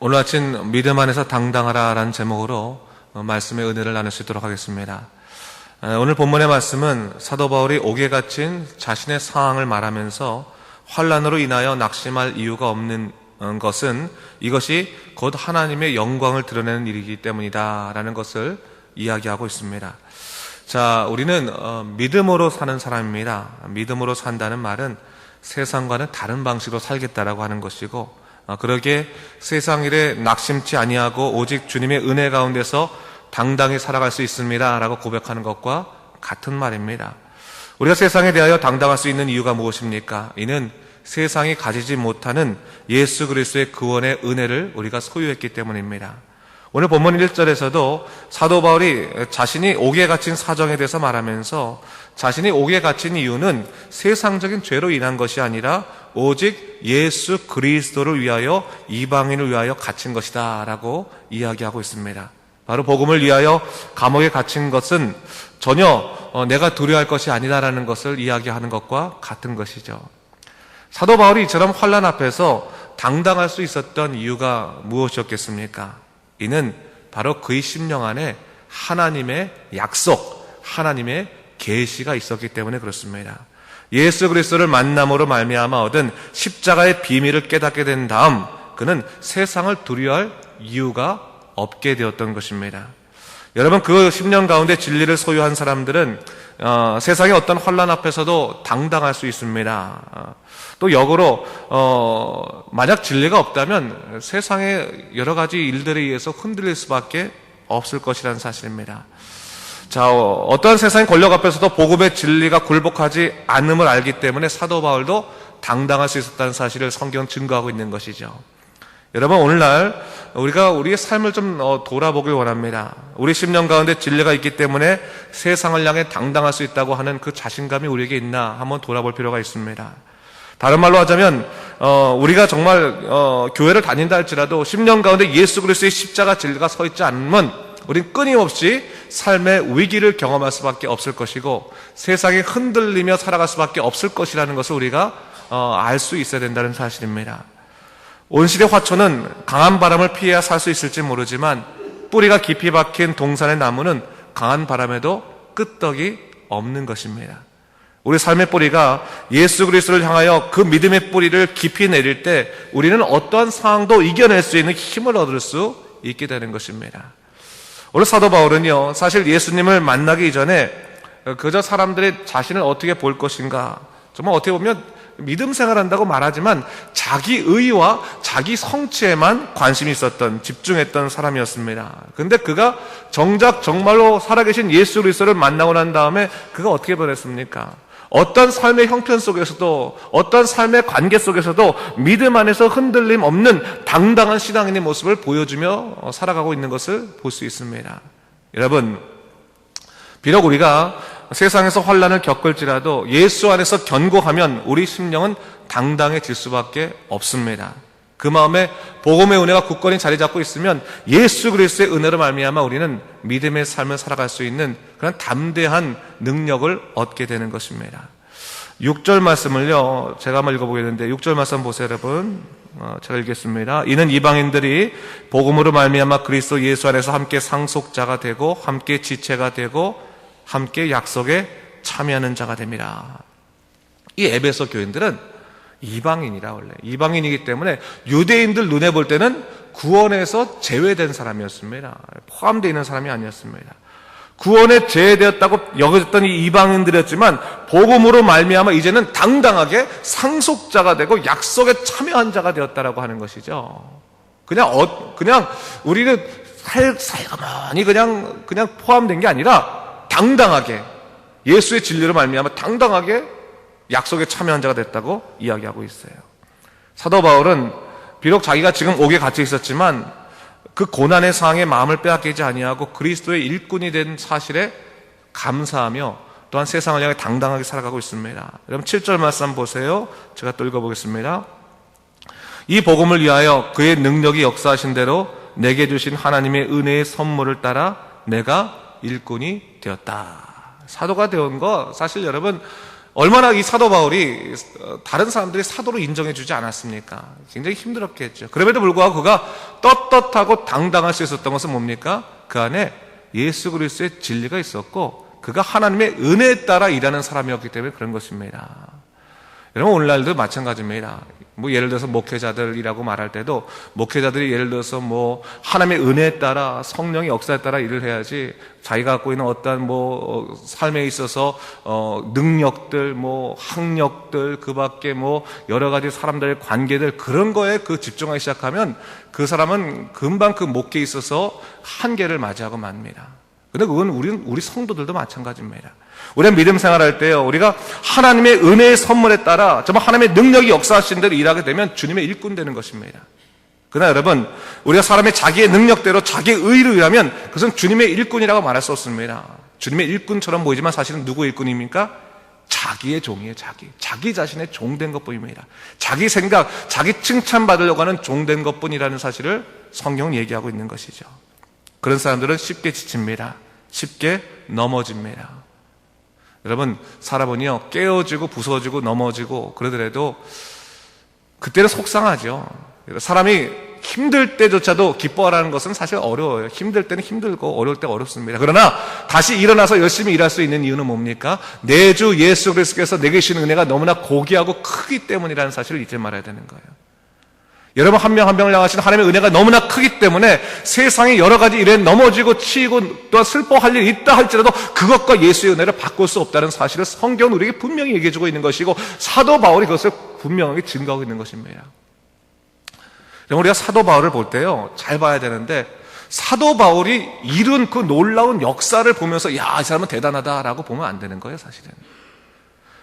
오늘 아침 믿음 안에서 당당하라 라는 제목으로 말씀의 은혜를 나눌 수 있도록 하겠습니다. 오늘 본문의 말씀은 사도 바울이 옥에 갇힌 자신의 상황을 말하면서 환난으로 인하여 낙심할 이유가 없는 것은 이것이 곧 하나님의 영광을 드러내는 일이기 때문이다 라는 것을 이야기하고 있습니다. 자, 우리는 믿음으로 사는 사람입니다. 믿음으로 산다는 말은 세상과는 다른 방식으로 살겠다라고 하는 것이고, 그러기에 세상 일에 낙심치 아니하고 오직 주님의 은혜 가운데서 당당히 살아갈 수 있습니다 라고 고백하는 것과 같은 말입니다. 우리가 세상에 대하여 당당할 수 있는 이유가 무엇입니까? 이는 세상이 가지지 못하는 예수 그리스도의 구원의 은혜를 우리가 소유했기 때문입니다. 오늘 본문 1절에서도 사도 바울이 자신이 옥에 갇힌 사정에 대해서 말하면서 자신이 옥에 갇힌 이유는 세상적인 죄로 인한 것이 아니라 오직 예수 그리스도를 위하여, 이방인을 위하여 갇힌 것이다 라고 이야기하고 있습니다. 바로 복음을 위하여 감옥에 갇힌 것은 전혀 내가 두려워할 것이 아니다라는 것을 이야기하는 것과 같은 것이죠. 사도 바울이 이처럼 환난 앞에서 당당할 수 있었던 이유가 무엇이었겠습니까? 이는 바로 그의 심령 안에 하나님의 약속, 하나님의 계시가 있었기 때문에 그렇습니다. 예수 그리스도를 만남으로 말미암아 얻은 십자가의 비밀을 깨닫게 된 다음 그는 세상을 두려워할 이유가 없게 되었던 것입니다. 여러분, 그 10년 가운데 진리를 소유한 사람들은 세상의 어떤 환난 앞에서도 당당할 수 있습니다. 또 역으로 만약 진리가 없다면 세상의 여러 가지 일들에 의해서 흔들릴 수밖에 없을 것이라는 사실입니다. 자, 어떠한 세상의 권력 앞에서도 복음의 진리가 굴복하지 않음을 알기 때문에 사도 바울도 당당할 수 있었다는 사실을 성경은 증거하고 있는 것이죠. 여러분, 오늘날 우리가 우리의 삶을 좀 돌아보길 원합니다. 우리 10년 가운데 진리가 있기 때문에 세상을 향해 당당할 수 있다고 하는 그 자신감이 우리에게 있나 한번 돌아볼 필요가 있습니다. 다른 말로 하자면 우리가 정말 교회를 다닌다 할지라도 10년 가운데 예수 그리스도의 십자가 진리가 서 있지 않으면 우린 끊임없이 삶의 위기를 경험할 수밖에 없을 것이고 세상에 흔들리며 살아갈 수밖에 없을 것이라는 것을 우리가 알 수 있어야 된다는 사실입니다. 온실의 화초는 강한 바람을 피해야 살 수 있을지 모르지만 뿌리가 깊이 박힌 동산의 나무는 강한 바람에도 끄떡이 없는 것입니다. 우리 삶의 뿌리가 예수 그리스도를 향하여 그 믿음의 뿌리를 깊이 내릴 때 우리는 어떠한 상황도 이겨낼 수 있는 힘을 얻을 수 있게 되는 것입니다. 오늘 사도 바울은요, 사실 예수님을 만나기 이전에 그저 사람들의 자신을 어떻게 볼 것인가, 정말 어떻게 보면 믿음 생활한다고 말하지만 자기 의와 자기 성취에만 관심이 있었던, 집중했던 사람이었습니다. 그런데 그가 정작 정말로 살아계신 예수 그리스도를 만나고 난 다음에 그가 어떻게 변했습니까? 어떤 삶의 형편 속에서도, 어떤 삶의 관계 속에서도 믿음 안에서 흔들림 없는 당당한 신앙인의 모습을 보여주며 살아가고 있는 것을 볼 수 있습니다. 여러분, 비록 우리가 세상에서 환난을 겪을지라도 예수 안에서 견고하면 우리 심령은 당당해질 수밖에 없습니다. 그 마음에 복음의 은혜가 굳건히 자리 잡고 있으면 예수 그리스도의 은혜로 말미암아 우리는 믿음의 삶을 살아갈 수 있는 그런 담대한 능력을 얻게 되는 것입니다. 6절 말씀을요, 제가 한번 읽어보겠는데 6절 말씀 보세요, 여러분. 제가 읽겠습니다. 이는 이방인들이 복음으로 말미암아 그리스도 예수 안에서 함께 상속자가 되고 함께 지체가 되고 함께 약속에 참여하는 자가 됩니다. 이 에베소 교인들은 이방인이라, 원래 이방인이기 때문에 유대인들 눈에 볼 때는 구원에서 제외된 사람이었습니다. 포함되어 있는 사람이 아니었습니다. 구원에 제외되었다고 여겨졌던 이 이방인들이었지만 복음으로 말미암아 이제는 당당하게 상속자가 되고 약속에 참여한 자가 되었다라고 하는 것이죠. 그냥 우리는 살가만히 그냥 포함된 게 아니라 당당하게 예수의 진리로 말미암아 당당하게 약속에 참여한 자가 됐다고 이야기하고 있어요. 사도 바울은 비록 자기가 지금 옥에 갇혀 있었지만 그 고난의 상황에 마음을 빼앗기지 아니하고 그리스도의 일꾼이 된 사실에 감사하며 또한 세상을 향해 당당하게 살아가고 있습니다. 여러분 7절 말씀 보세요. 제가 또 읽어보겠습니다. 이 복음을 위하여 그의 능력이 역사하신 대로 내게 주신 하나님의 은혜의 선물을 따라 내가 일꾼이 되었다. 사도가 되온 거 사실 여러분 얼마나 이 사도 바울이 다른 사람들이 사도로 인정해주지 않았습니까? 굉장히 힘들었겠죠. 그럼에도 불구하고 그가 떳떳하고 당당할 수 있었던 것은 뭡니까? 그 안에 예수 그리스도의 진리가 있었고 그가 하나님의 은혜에 따라 일하는 사람이었기 때문에 그런 것입니다. 여러분, 오늘날도 마찬가지입니다. 예를 들어서 목회자들이라고 말할 때도 목회자들이 예를 들어서 하나님의 은혜에 따라 성령의 역사에 따라 일을 해야지 자기가 갖고 있는 어떠한 삶에 있어서 능력들, 학력들, 그 밖에 여러 가지 사람들의 관계들 그런 거에 집중하기 시작하면 그 사람은 금방 그 목회에 있어서 한계를 맞이하고 맙니다. 근데 그건 우리 성도들도 마찬가지입니다. 우리가 믿음 생활할 때요, 우리가 하나님의 은혜의 선물에 따라 정말 하나님의 능력이 역사하신 대로 일하게 되면 주님의 일꾼 되는 것입니다. 그러나 여러분, 우리가 사람의 자기의 능력대로 자기의 의로 일하면 그것은 주님의 일꾼이라고 말할 수 없습니다. 주님의 일꾼처럼 보이지만 사실은 누구의 일꾼입니까? 자기의 종이에요. 자기 자신의 종된 것뿐입니다. 자기 생각, 자기 칭찬받으려고 하는 종된 것뿐이라는 사실을 성경은 얘기하고 있는 것이죠. 그런 사람들은 쉽게 지칩니다. 쉽게 넘어집니다. 여러분, 살아보니요, 깨어지고 부서지고 넘어지고 그러더라도 그때는 속상하죠. 사람이 힘들 때조차도 기뻐하라는 것은 사실 어려워요. 힘들 때는 힘들고 어려울 때가 어렵습니다. 그러나 다시 일어나서 열심히 일할 수 있는 이유는 뭡니까? 내 주 예수 그리스도께서 내게 주신 은혜가 너무나 고귀하고 크기 때문이라는 사실을 잊지 말아야 되는 거예요. 여러분, 한 명 한 명을 향하신 하나님의 은혜가 너무나 크기 때문에 세상에 여러 가지 일에 넘어지고 치이고 또한 슬퍼할 일이 있다 할지라도 그것과 예수의 은혜를 바꿀 수 없다는 사실을 성경은 우리에게 분명히 얘기해주고 있는 것이고 사도 바울이 그것을 분명하게 증거하고 있는 것입니다. 우리가 사도 바울을 볼 때요, 잘 봐야 되는데 사도 바울이 이룬 그 놀라운 역사를 보면서 야, 이 사람은 대단하다라고 보면 안 되는 거예요. 사실은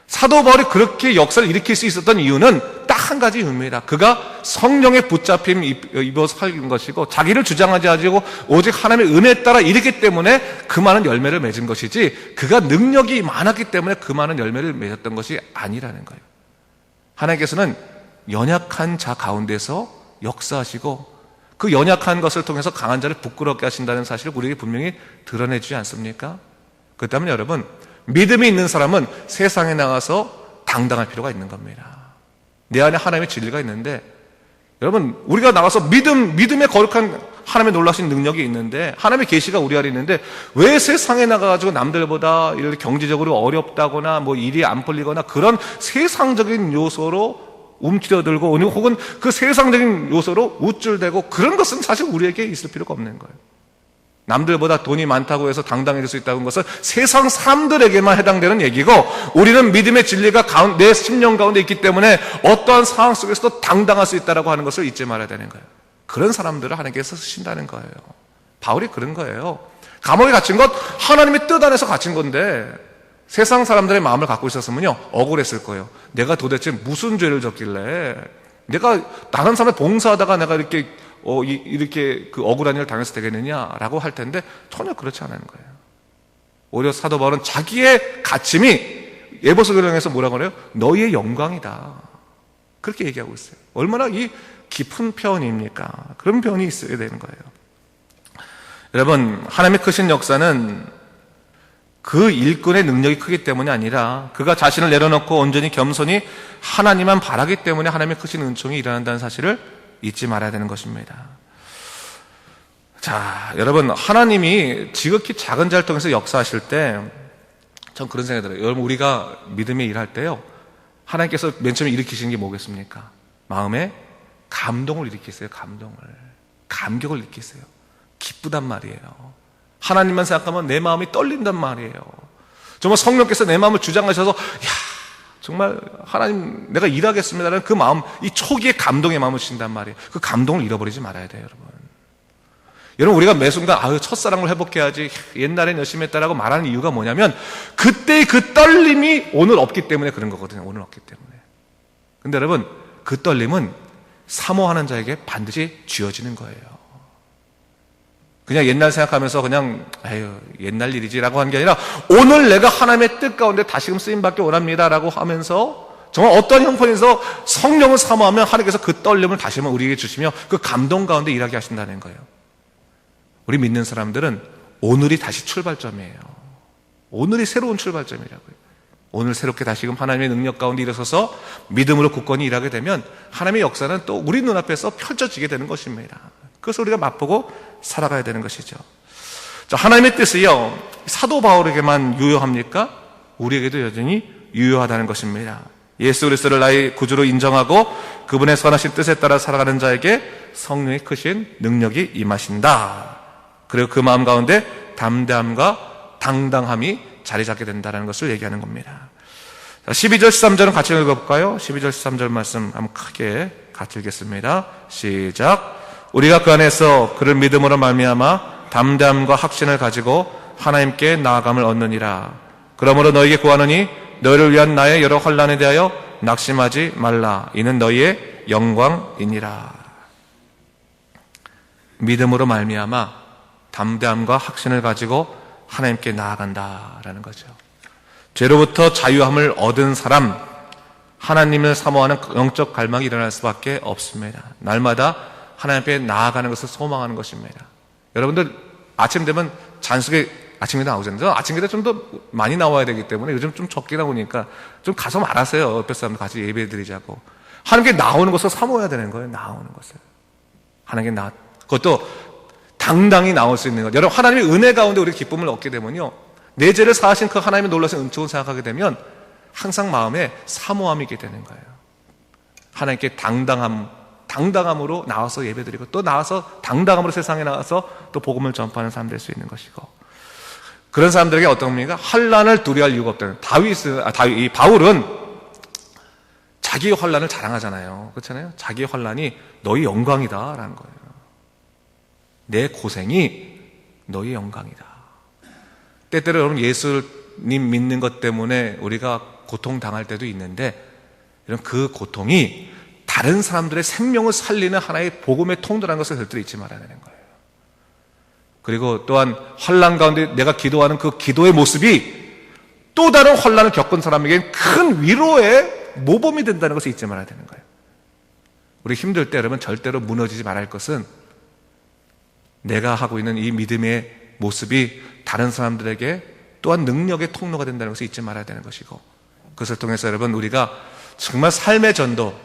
사도 바울이 그렇게 역사를 일으킬 수 있었던 이유는 딱 한 가지 이유입니다. 그가 성령의 붙잡힘 입어 살린 것이고 자기를 주장하지 않고 오직 하나님의 은혜에 따라 일했기 때문에 그 많은 열매를 맺은 것이지 그가 능력이 많았기 때문에 그 많은 열매를 맺었던 것이 아니라는 거예요. 하나님께서는 연약한 자 가운데서 역사하시고 그 연약한 것을 통해서 강한 자를 부끄럽게 하신다는 사실을 우리에게 분명히 드러내주지 않습니까? 그렇기 때문에 여러분, 믿음이 있는 사람은 세상에 나가서 당당할 필요가 있는 겁니다. 내 안에 하나님의 진리가 있는데 여러분, 우리가 나가서 믿음의 거룩한 하나님의 놀라신 능력이 있는데 하나님의 계시가 우리 안에 있는데 왜 세상에 나가가지고 남들보다 이렇게 경제적으로 어렵다거나 일이 안 풀리거나 그런 세상적인 요소로 움츠려들고 혹은 그 세상적인 요소로 우쭐대고 그런 것은 사실 우리에게 있을 필요가 없는 거예요. 남들보다 돈이 많다고 해서 당당해질 수 있다는 것은 세상 사람들에게만 해당되는 얘기고 우리는 믿음의 진리가 내 심령 가운데 있기 때문에 어떠한 상황 속에서도 당당할 수 있다고 하는 것을 잊지 말아야 되는 거예요. 그런 사람들을 하나님께서 쓰신다는 거예요. 바울이 그런 거예요. 감옥에 갇힌 것 하나님의 뜻 안에서 갇힌 건데 세상 사람들의 마음을 갖고 있었으면요 억울했을 거예요. 내가 도대체 무슨 죄를 졌길래 내가 다른 사람을 봉사하다가 내가 이렇게 그 억울한 일을 당해서 되겠느냐라고 할 텐데 전혀 그렇지 않은 거예요. 오히려 사도 바울은 자기의 갇힘이 에베소 교회에서 뭐라고 그래요? 너희의 영광이다. 그렇게 얘기하고 있어요. 얼마나 이 깊은 표현입니까? 그런 표현이 있어야 되는 거예요. 여러분, 하나님의 크신 역사는 그 일꾼의 능력이 크기 때문이 아니라 그가 자신을 내려놓고 온전히 겸손히 하나님만 바라기 때문에 하나님의 크신 은총이 일어난다는 사실을 잊지 말아야 되는 것입니다. 자, 여러분, 하나님이 지극히 작은 자를 통해서 역사하실 때 전 그런 생각이 들어요. 여러분, 우리가 믿음의 일할 때요 하나님께서 맨 처음에 일으키시는 게 뭐겠습니까? 마음에 감동을 일으키세요. 감격을 일으키세요. 기쁘단 말이에요. 하나님만 생각하면 내 마음이 떨린단 말이에요. 정말 성령께서 내 마음을 주장하셔서 정말 하나님 내가 일하겠습니다라는 그 마음, 이 초기의 감동의 마음을 주신단 말이에요. 그 감동을 잃어버리지 말아야 돼요. 여러분, 우리가 매 순간 첫사랑을 회복해야지 옛날엔 열심히 했다라고 말하는 이유가 뭐냐면 그때의 그 떨림이 오늘 없기 때문에 그런 거거든요. 오늘 없기 때문에. 근데 여러분, 그 떨림은 사모하는 자에게 반드시 쥐어지는 거예요. 그냥 옛날 생각하면서 그냥 옛날 일이지라고 하는 게 아니라 오늘 내가 하나님의 뜻 가운데 다시금 쓰임받기 원합니다라고 하면서 정말 어떤 형편에서 성령을 사모하면 하나님께서 그 떨림을 다시 한번 우리에게 주시며 그 감동 가운데 일하게 하신다는 거예요. 우리 믿는 사람들은 오늘이 다시 출발점이에요. 오늘이 새로운 출발점이라고요. 오늘 새롭게 다시금 하나님의 능력 가운데 일어서서 믿음으로 굳건히 일하게 되면 하나님의 역사는 또 우리 눈앞에서 펼쳐지게 되는 것입니다. 그것을 우리가 맛보고 살아가야 되는 것이죠. 자, 하나님의 뜻이요, 사도 바울에게만 유효합니까? 우리에게도 여전히 유효하다는 것입니다. 예수 그리스도를 나의 구주로 인정하고 그분의 선하신 뜻에 따라 살아가는 자에게 성령의 크신 능력이 임하신다. 그리고 그 마음 가운데 담대함과 당당함이 자리 잡게 된다는 것을 얘기하는 겁니다. 자, 12절 13절은 같이 읽어볼까요? 12절 13절 말씀 한번 크게 같이 읽겠습니다. 시작. 우리가 그 안에서 그를 믿음으로 말미암아 담대함과 확신을 가지고 하나님께 나아감을 얻느니라. 그러므로 너희에게 구하노니 너희를 위한 나의 여러 환난에 대하여 낙심하지 말라. 이는 너희의 영광이니라. 믿음으로 말미암아 담대함과 확신을 가지고 하나님께 나아간다라는 거죠. 죄로부터 자유함을 얻은 사람, 하나님을 사모하는 영적 갈망이 일어날 수밖에 없습니다. 날마다 하나님 앞에 나아가는 것을 소망하는 것입니다. 여러분들 아침 되면 잔숙에 아침기도 나오잖아요. 아침기도 좀 더 많이 나와야 되기 때문에 요즘 좀 적게 나오니까 좀 가서 말하세요. 옆에 사람 같이 예배 드리자고. 하나님께 나오는 것을 사모해야 되는 거예요. 나오는 것을. 하나님께 그것도 당당히 나올 수 있는 것. 여러분, 하나님의 은혜 가운데 우리 기쁨을 얻게 되면요, 내 죄를 사하신 그 하나님의 놀라신 은총을 생각하게 되면 항상 마음에 사모함이 있게 되는 거예요. 하나님께 당당함으로 나와서 예배드리고 또 나와서 당당함으로 세상에 나와서 또 복음을 전파하는 사람 될 수 있는 것이고, 그런 사람들에게 어떤 겁니까? 환난을 두려워할 이유가 없다는. 바울은 자기의 환난을 자랑하잖아요. 그렇잖아요. 자기의 환난이 너희 영광이다라는 거예요. 내 고생이 너희 영광이다. 때때로 여러분 예수님 믿는 것 때문에 우리가 고통당할 때도 있는데, 이런 그 고통이 다른 사람들의 생명을 살리는 하나의 복음의 통로라는 것을 절대로 잊지 말아야 되는 거예요. 그리고 또한 환난 가운데 내가 기도하는 그 기도의 모습이 또 다른 환난을 겪은 사람에게는 큰 위로의 모범이 된다는 것을 잊지 말아야 되는 거예요. 우리 힘들 때 여러분 절대로 무너지지 말아야 할 것은 내가 하고 있는 이 믿음의 모습이 다른 사람들에게 또한 능력의 통로가 된다는 것을 잊지 말아야 되는 것이고, 그것을 통해서 여러분 우리가 정말 삶의 전도,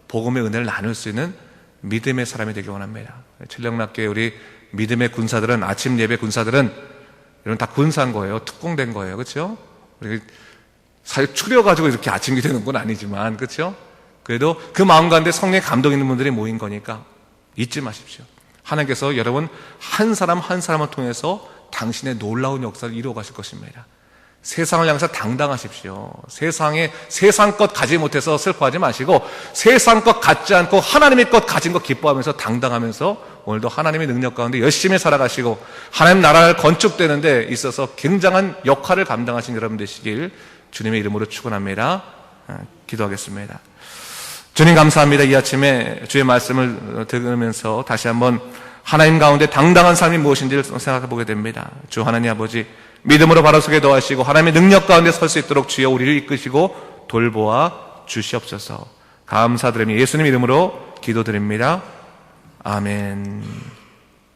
복음의 은혜를 나눌 수 있는 믿음의 사람이 되기 원합니다. 칠령락교회 우리 믿음의 군사들은, 아침 예배 군사들은 이런 다 군사인 거예요. 특공된 거예요. 그렇죠? 우리 사실 추려가지고 이렇게 아침 기도하는 건 아니지만, 그렇죠? 그래도 그 마음 가운데 성령의 감동 있는 분들이 모인 거니까 잊지 마십시오. 하나님께서 여러분 한 사람 한 사람을 통해서 당신의 놀라운 역사를 이루어 가실 것입니다. 세상을 향해서 당당하십시오. 세상 것 가지 못해서 슬퍼하지 마시고 세상 것 갖지 않고 하나님의 것 가진 것 기뻐하면서 당당하면서 오늘도 하나님의 능력 가운데 열심히 살아가시고 하나님 나라를 건축되는 데 있어서 굉장한 역할을 감당하신 여러분 되시길 주님의 이름으로 축원합니다. 기도하겠습니다. 주님 감사합니다. 이 아침에 주의 말씀을 들으면서 다시 한번 하나님 가운데 당당한 삶이 무엇인지를 생각해 보게 됩니다. 주 하나님 아버지, 믿음으로 바로 서게 도와주시고 하나님의 능력 가운데 설 수 있도록 주여 우리를 이끄시고 돌보아 주시옵소서. 감사드리며 예수님 이름으로 기도드립니다. 아멘.